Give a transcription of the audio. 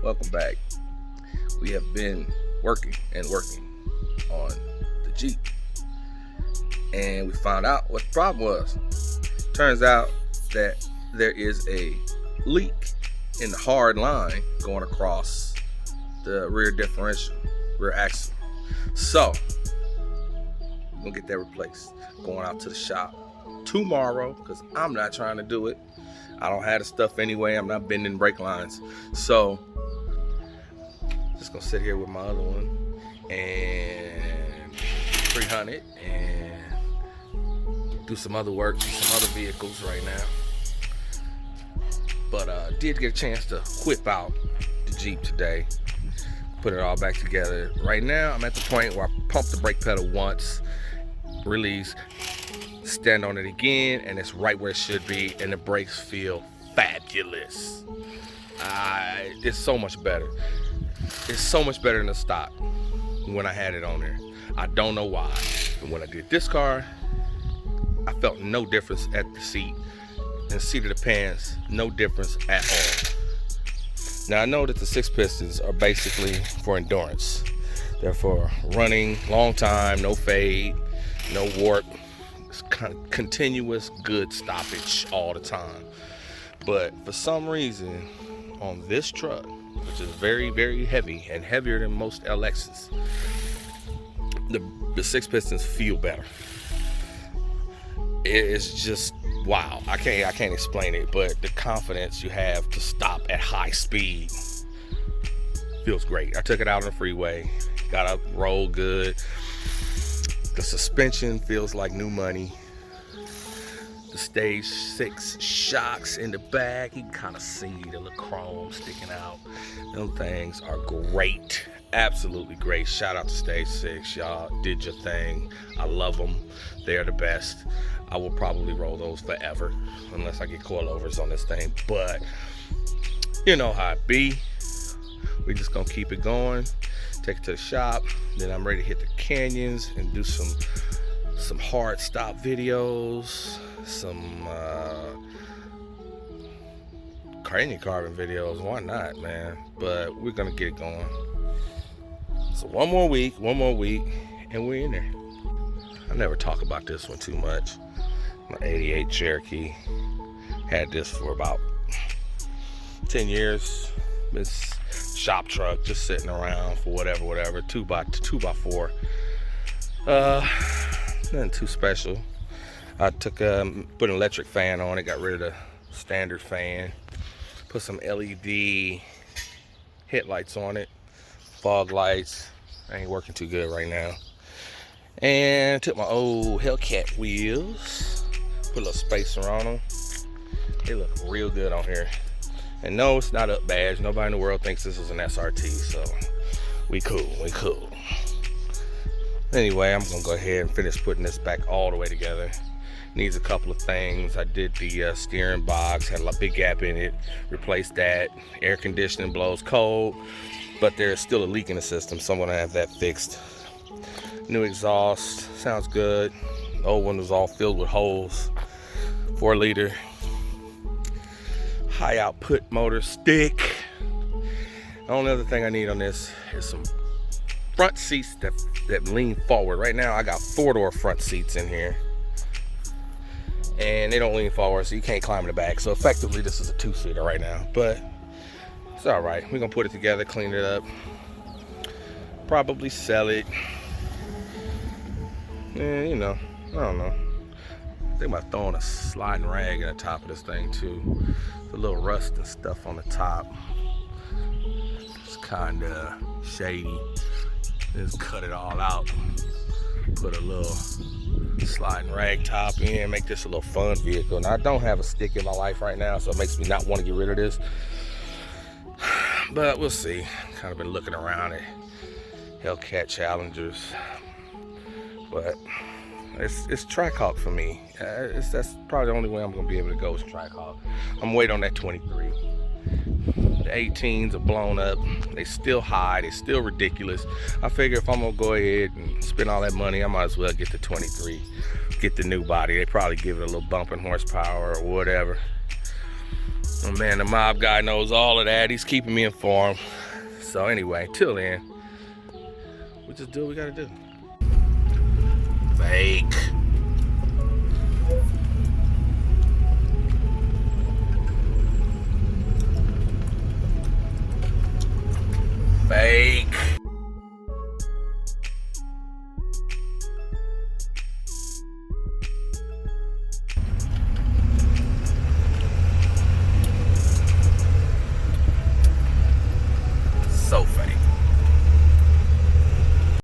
Welcome back. We have been working on the Jeep, and we found out what the problem was. Turns out that there is a leak in the hard line going across the rear differential, rear axle. So we're gonna get that replaced. Going out to the shop tomorrow because I'm not trying to do it. I don't have the stuff anyway. I'm not bending brake lines. So just gonna sit here with my other one and 300 and do some other work with some other vehicles right now. But did get a chance to whip out the Jeep today, put it all back together. Right now I'm at the point where I pump the brake pedal once, release, stand on it again, and it's right where it should be, and the brakes feel fabulous. It's so much better. It's so much better than the stock when I had it on there. I don't know why. But when I did this car, I felt no difference at the seat and seat of the pants, no difference at all. Now I know that the 6 pistons are basically for endurance. They're for running long time, no fade, no warp, continuous good stoppage all the time. But for some reason on this truck, which is very, very heavy and heavier than most LXs, the 6 pistons feel better. It's just wow. I can't explain it, but the confidence you have to stop at high speed feels great. I took it out on the freeway, got up, rolled good. The suspension feels like new money. The stage 6 shocks in the back, you can kind of see the little chrome sticking out. Them things are great, absolutely great. Shout out to stage 6, y'all did your thing. I love them, they're the best. I will probably roll those forever unless I get coilovers on this thing, but you know how it be. We just gonna keep it going, take it to the shop, then I'm ready to hit the canyons and do some hard stop videos, some canyon carving videos. Why not, man? But we're gonna get it going. So one more week, and we're in there. I never talk about this one too much. My 88 Cherokee. Had this for about 10 years. This shop truck just sitting around for whatever. 2x4. Nothing too special. I took put an electric fan on it, got rid of the standard fan, put some LED headlights on it, fog lights. Ain't working too good right now. And took my old Hellcat wheels, put a little spacer on them. They look real good on here. And no, it's not up badge. Nobody in the world thinks this is an SRT, so we cool. Anyway, I'm gonna go ahead and finish putting this back all the way together. Needs a couple of things. I did the steering box, had a big gap in it, replaced that. Air conditioning blows cold, but there's still a leak in the system, so I'm gonna have that fixed. New exhaust, sounds good. The old one was all filled with holes. 4 liter. High output motor stick. The only other thing I need on this is some front seats that lean forward. Right now I got 4-door front seats in here, and they don't lean forward, so you can't climb in the back. So effectively this is a 2-seater right now, but it's all right. We're gonna put it together, clean it up, probably sell it. And you know, I don't know. I think about throwing a sliding rag in the top of this thing too. There's a little rust and stuff on the top. It's kind of shady. Just cut it all out. Put a little sliding rag top in. Make this a little fun vehicle. Now I don't have a stick in my life right now, so it makes me not want to get rid of this. But we'll see. Kind of been looking around at Hellcat Challengers, but it's Trackhawk for me. That's probably the only way I'm gonna be able to go is Trackhawk. I'm waiting on that 23. The 18s are blown up. They still high. They still ridiculous. I figure if I'm gonna go ahead and spend all that money, I might as well get the 23. Get the new body. They probably give it a little bump in horsepower or whatever. Oh man, the mob guy knows all of that. He's keeping me informed. So anyway, till then, we just do what we gotta do. Fake. Fake.